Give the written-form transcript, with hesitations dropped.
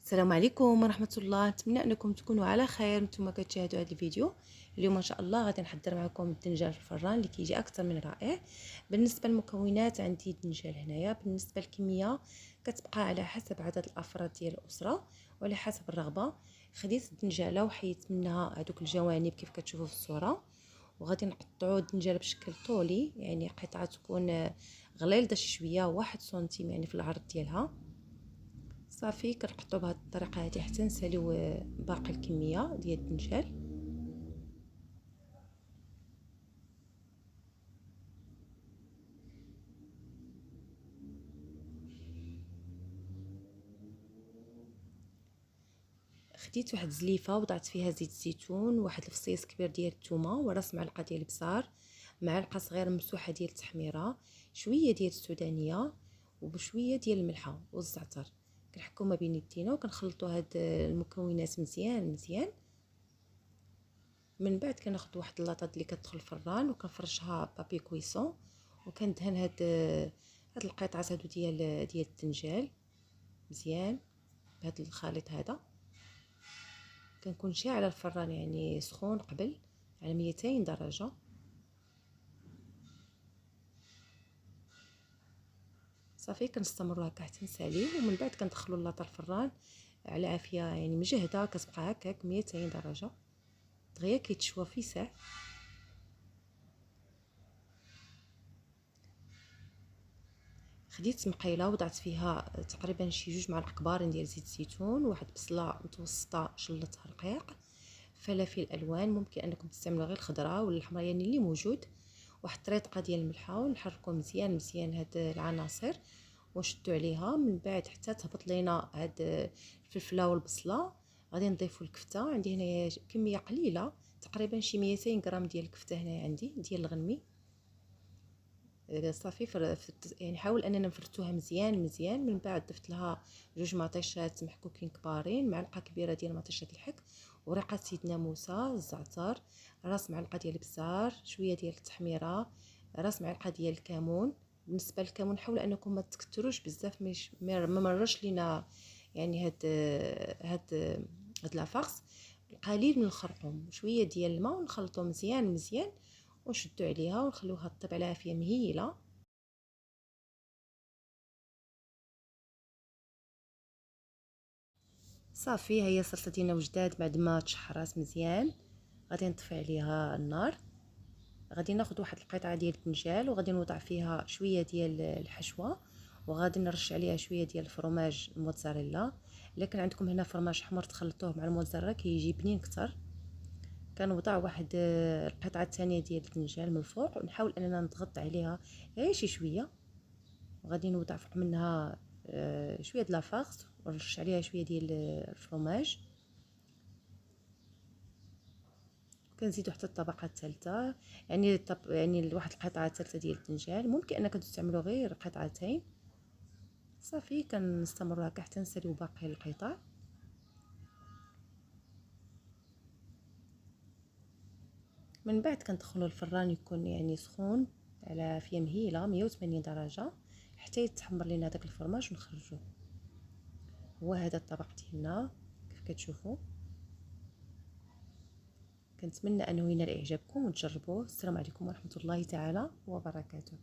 السلام عليكم ورحمه الله. نتمنى انكم تكونوا على خير نتوما كتشاهدوا هذا الفيديو. اليوم ان شاء الله غادي نحضر معكم الدنجال في الفران اللي كيجي اكثر من رائع. بالنسبه للمكونات عندي الدنجال هنايا. بالنسبه للكميه كتبقى على حسب عدد الافراد ديال الاسره وعلى حسب الرغبه. خديت الدنجاله وحيدت منها هذوك الجوانب كيف كتشوفوا في الصوره، وغادي نقطعوا الدنجاله بشكل طولي، يعني قطعه تكون غليظه شي شويه 1 سنتيم يعني في العرض ديالها. صافي كنقطعو بهذه الطريقه هذه حتى نساليو باقي الكميه ديال الدنجال. خديت واحد الزليفه وضعت فيها زيت الزيتون، واحد الفصيص كبير ديال الثومه، وراس معلقه ديال البصار، معلقه صغيره ممسوحه ديال التحميره، شويه ديال السودانيه، وبشويه ديال الملحه والزعتر. كنحكو ما بين يدينا وكنخلطوا هاد المكونات مزيان مزيان. من بعد كناخذ واحد اللاطه اللي كتدخل الفران وكنفرشها بابي كويسون، وكندهن هاد القطعات هادو ديال الدنجال مزيان بهذا الخليط هذا. كنكون شاعله الفران يعني سخون قبل على 200 درجه. صافي كنستمروا هكا حتى نساليو، ومن بعد كندخلوا اللاطه الفران على عافيه يعني مجهده، كتبقى هكاك 200 درجه دغيا كيتشوى في ساعه. خديت مقيله وضعت فيها تقريبا شي 2 معالق كبار ديال زيت الزيتون، واحد بصله متوسطه شلتها رقيق، فلافل الوان ممكن انكم تستعملوا غير الخضراء ولا الحمراء يعني اللي موجود، واحد طريقه ديال الملحه، ونحركوا مزيان مزيان هاد العناصر ونشدوا عليها. من بعد حتى تهبط لينا هاد الفلفله والبصله غادي نضيفوا الكفته. عندي هنايا كميه قليله تقريبا شي 200 غرام ديال الكفته هنايا عندي ديال الغنمي. صافي يعني حاول اننا نفرتوها مزيان مزيان. من بعد ضفت لها 2 مطيشات محكوكين كبارين، معلقه كبيره ديال مطيشه الحك، ورقه سيدنا موسى، الزعتر، راس معلقه ديال البزار، شويه ديال التحميره، راس معلقه ديال الكمون. بالنسبه للكمون حاولوا انكم ما تكتروش بزاف، ما مرش لينا يعني هاد لافاغس. قليل من الخرقوم، شويه ديال الماء، ونخلطوا مزيان مزيان ونشدوا عليها ونخلوها طيب على عافيه مهيله. صافي هي الصلصه ديالنا وجدات بعد ما تشحرات مزيان. غادي نطفي عليها النار. غادي ناخذ واحد القطعه ديال الدنجال وغادي نوضع فيها شويه ديال الحشوه، وغادي نرش عليها شويه ديال الفرماج الموتزاريلا. لكن عندكم هنا فرماج حمر تخلطوه مع الموتزاريلا كيجي بنين اكثر. كنوضع واحد القطعه الثانيه ديال الدنجال من الفوق، ونحاول اننا نضغط عليها غير شي شويه. وغادي نوضع فوق منها شويه د لافاغس، ونرش عليها شويه ديال الفرماج. كنزيدو حتى الطبقه الثالثه، يعني واحد القطعه الثالثه ديال الدنجال. ممكن انكم تستعملوا غير قطعتين. صافي كنستمروا هكا حتى نساليو باقي القطع. من بعد كندخلوا الفران يكون يعني سخون على فيه مهيله 180 درجه حتى يتحمر لينا داك الفرماج ونخرجوه. هو هذا الطبق ديالنا كيف كتشوفوا. كنتمنى انه ينال اعجابكم وتجربوه. السلام عليكم ورحمه الله تعالى وبركاته.